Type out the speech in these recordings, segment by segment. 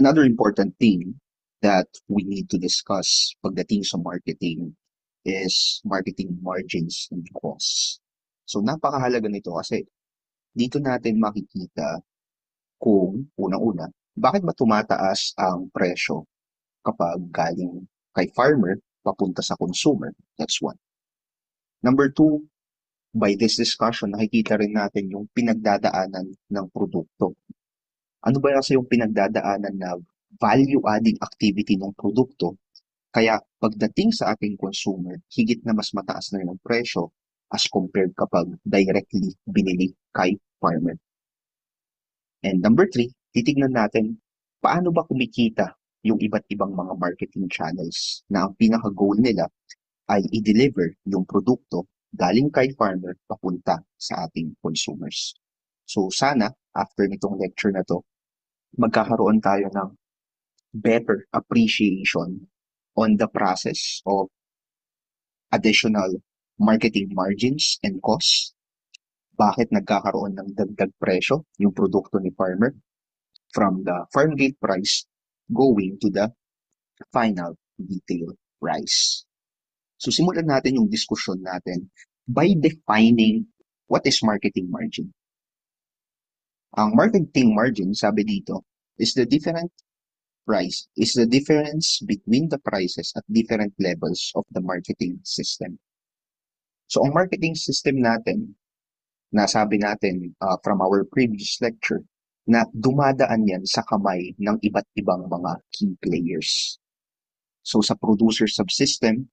Another important thing that we need to discuss pagdating sa marketing is marketing margins and costs. So napakahalaga nito kasi dito natin makikita kung unang-una, bakit ba tumataas ang presyo kapag galing kay farmer papunta sa consumer? That's one. Number two, by this discussion, nakikita rin natin yung pinagdadaanan ng produkto. Ano ba kasi yung pinagdadaanan na value-adding activity ng produkto? Kaya pagdating sa ating consumer, higit na mas mataas na yung presyo as compared kapag directly binili kay farmer. And number three, titignan natin paano ba kumikita yung iba't ibang mga marketing channels na ang pinaka-goal nila ay i-deliver yung produkto galing kay farmer papunta sa ating consumers. So sana, after nitong lecture na to, magkakaroon tayo ng better appreciation on the process of additional marketing margins and costs. Bakit nagkakaroon ng dagdag presyo yung produkto ni farmer from the farm gate price going to the final retail price. So simulan natin yung diskusyon natin by defining what is marketing margin. Ang marketing margin, sabi dito, is the difference between the prices at different levels of the marketing system. So ang marketing system natin, nasabi natin from our previous lecture, na dumadaan yan sa kamay ng iba't ibang mga key players. So sa producer subsystem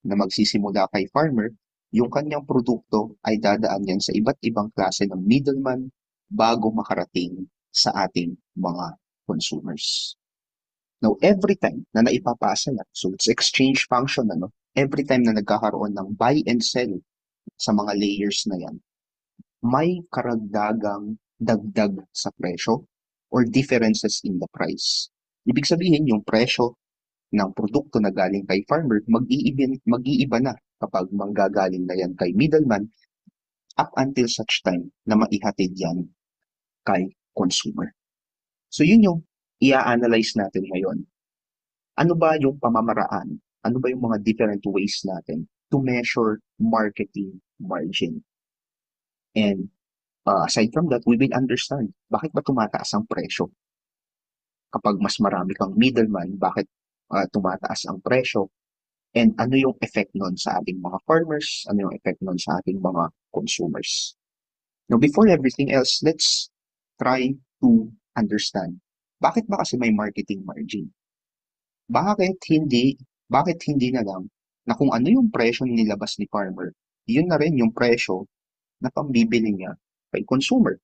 na magsisimula kay farmer, yung kanyang produkto ay dadaan yan sa iba't ibang klase ng middleman bago makarating sa ating mga consumers. Now, every time na naipapasa yan, so it's exchange function, every time na nagkakaroon ng buy and sell sa mga layers na yan, may karagdagang dagdag sa presyo or differences in the price. Ibig sabihin, yung presyo ng produkto na galing kay farmer, mag-iiba na kapag manggagaling na yan kay middleman up until such time na maihatid yan kay consumer. So yun yung i-analyze natin ngayon. Ano ba yung pamamaraan? Ano ba yung mga different ways natin to measure marketing margin? And aside from that, we will understand bakit ba tumataas ang presyo? Kapag mas marami kang middleman, bakit tumataas ang presyo? And ano yung effect nun sa ating mga farmers? Ano yung effect nun sa ating mga consumers? Now, before everything else, let's try to understand. Bakit ba kasi may marketing margin? Bakit hindi na lang na kung ano yung presyo nilabas ni farmer, yun na rin yung presyo na pambibili niya kay consumer?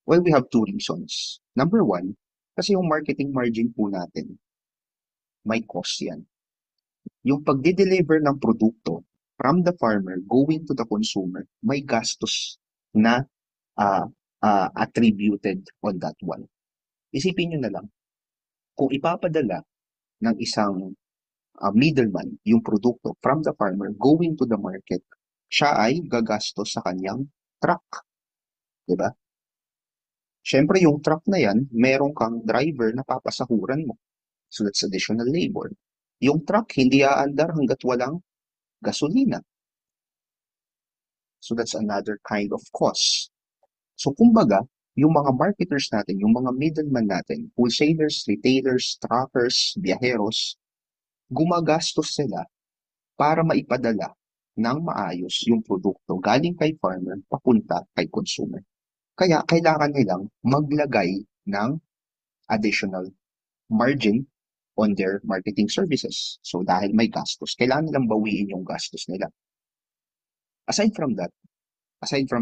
Well, we have two reasons. Number one, kasi yung marketing margin po natin, may cost yan. Yung pagde-deliver ng produkto from the farmer going to the consumer, may gastos na attributed on that one. Isipin nyo na lang, kung ipapadala ng isang middleman yung produkto from the farmer going to the market, siya ay gagastos sa kanyang truck. Diba? Siyempre, yung truck na yan, meron kang driver na papasahuran mo. So that's additional labor. Yung truck, hindi aandar hanggat walang gasolina. So that's another kind of cost. So kumbaga, yung mga marketers natin, yung mga middleman natin, wholesalers, retailers, truckers, biyaheros, gumagastos sila para maipadala ng maayos yung produkto galing kay farmer papunta kay consumer. Kaya kailangan nilang maglagay ng additional margin on their marketing services. So dahil may gastos, kailangan nilang bawiin yung gastos nila. Aside from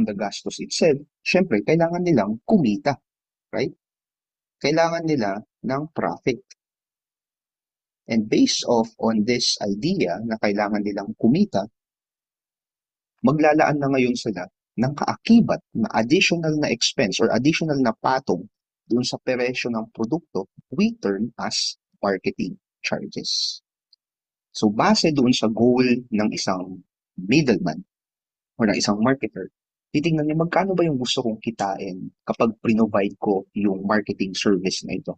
the gastos itself, syempre, kailangan nilang kumita, right? Kailangan nila ng profit. And based off on this idea na kailangan nilang kumita, maglalaan na ngayon sila ng kaakibat na additional na expense or additional na patong dun sa presyo ng produkto, we term as marketing charges. So base doon sa goal ng isang middleman or ng isang marketer, titingnan niya magkano ba yung gusto kong kitain kapag provide ko yung marketing service na ito.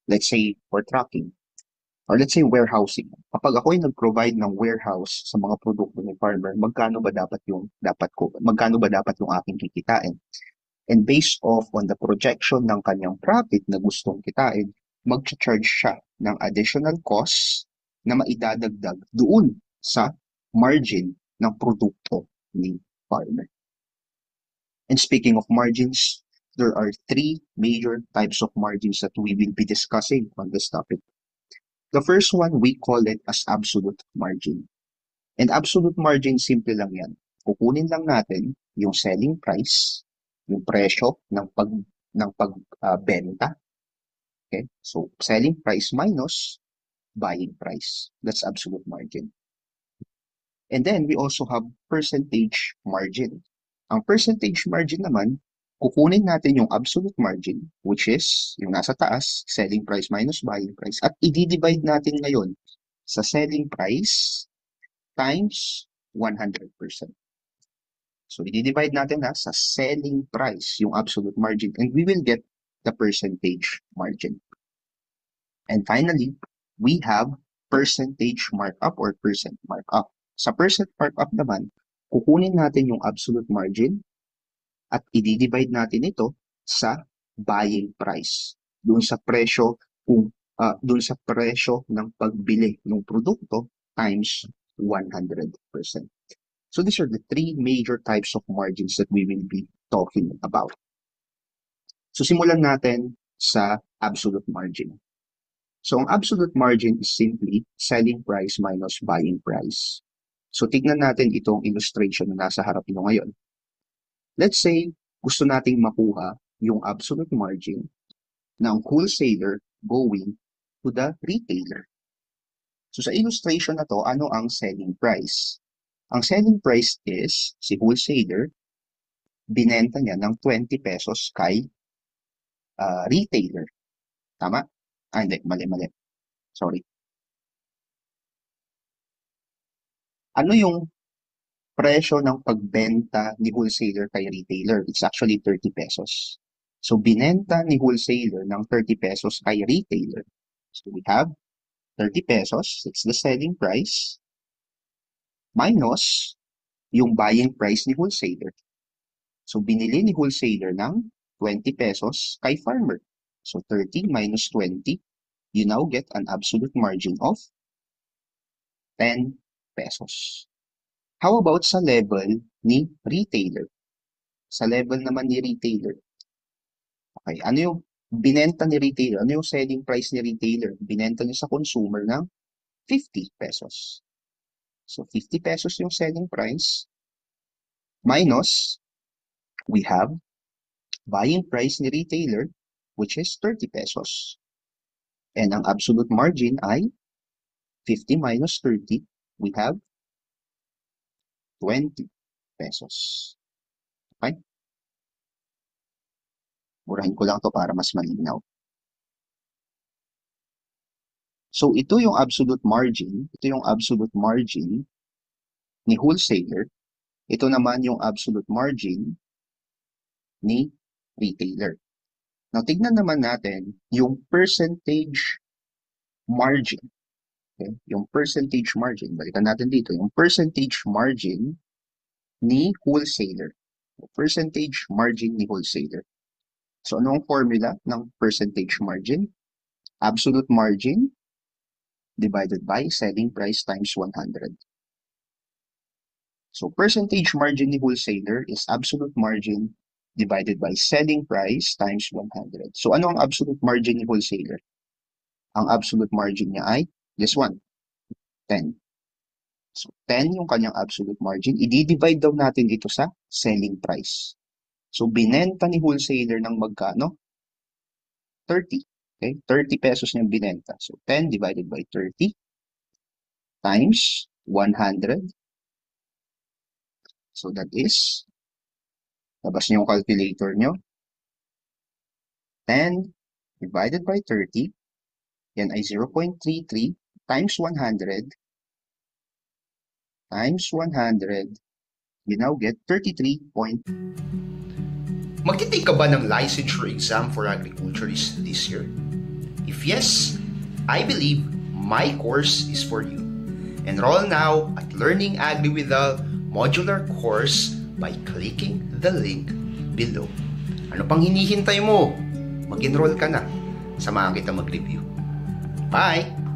let's say for trucking, or let's say warehousing. Kapag ako ay nag-provide ng warehouse sa mga produkto ng farmer, magkano ba dapat yung aking kikitain? And based off on the projection ng kanyang profit na gustong kitain, mag-charge siya ng additional costs na maidadagdag doon sa margin ng produkto ni farmer. And speaking of margins, there are three major types of margins that we will be discussing on this topic. The first one, we call it as absolute margin. And absolute margin, simple lang yan. Kukunin lang natin yung selling price, yung presyo ng pagbenta. Okay? So, selling price minus buying price. That's absolute margin. And then, we also have percentage margin. Ang percentage margin naman, kukunin natin yung absolute margin, which is yung nasa taas, selling price minus buying price, at i-divide natin ngayon sa selling price times 100%. So, i-divide natin sa selling price, yung absolute margin, and we will get the percentage margin. And finally, we have percentage markup or percent markup. Sa percent markup naman, kukunin natin yung absolute margin at i-divide natin ito sa buying price. Doon sa presyo ng pagbili ng produkto times 100%. So these are the three major types of margins that we will be talking about. So simulan natin sa absolute margin. So ang absolute margin is simply selling price minus buying price. So tignan natin itong illustration na nasa harap nyo ngayon. Let's say gusto nating makuha yung absolute margin ng wholesaler going to the retailer. So sa illustration na to, ano ang selling price? Ang selling price is, si wholesaler, binenta niya ng 20 pesos kay retailer. Tama? Hindi, mali. Sorry. Ano yung presyo ng pagbenta ni wholesaler kay retailer? It's actually 30 pesos. So, binenta ni wholesaler ng 30 pesos kay retailer. So, we have 30 pesos, it's the selling price, minus yung buying price ni wholesaler. So, binili ni wholesaler ng 20 pesos kay farmer. So, 30 minus 20, you now get an absolute margin of 10 pesos. How about sa level ni retailer? Sa level naman ni retailer. Okay, ano yung binenta ni retailer? Ano yung selling price ni retailer? Binenta niya sa consumer ng 50 pesos. So, 50 pesos yung selling price. Minus, we have buying price ni retailer, which is 30 pesos. And ang absolute margin ay 50 minus 30, we have 20 pesos. Okay? Murahin ko lang to para mas malinaw. So, ito yung absolute margin. Ito yung absolute margin ni wholesaler. Ito naman yung absolute margin ni retailer. Now, tignan naman natin yung percentage margin. Okay? Yung percentage margin. Balikan natin dito. Yung percentage margin ni wholesaler. Percentage margin ni wholesaler. So, ano ang formula ng percentage margin? Absolute margin divided by selling price times 100. So, percentage margin ni wholesaler is absolute margin divided by selling price times 100. So, ano ang absolute margin ni wholesaler? Ang absolute margin niya ay this one, 10. So, 10 yung kanyang absolute margin. I-divide daw natin ito sa selling price. So, binenta ni wholesaler ng magkano? 30. Okay? 30 pesos niyang binenta. So, 10 divided by 30 times 100. So, that is, labas niyo yung calculator niyo. 10 divided by 30, yan ay 0.33 times 100 times 100, you now get 33. Magtitake ka ba ng licensure exam for agriculturist this year? If yes, I believe my course is for you. Enroll now at Learning AgriWithal modular course by clicking the link below. Ano pang hinihintay mo? Mag-enroll ka na. Samahan kita mag-review. Bye!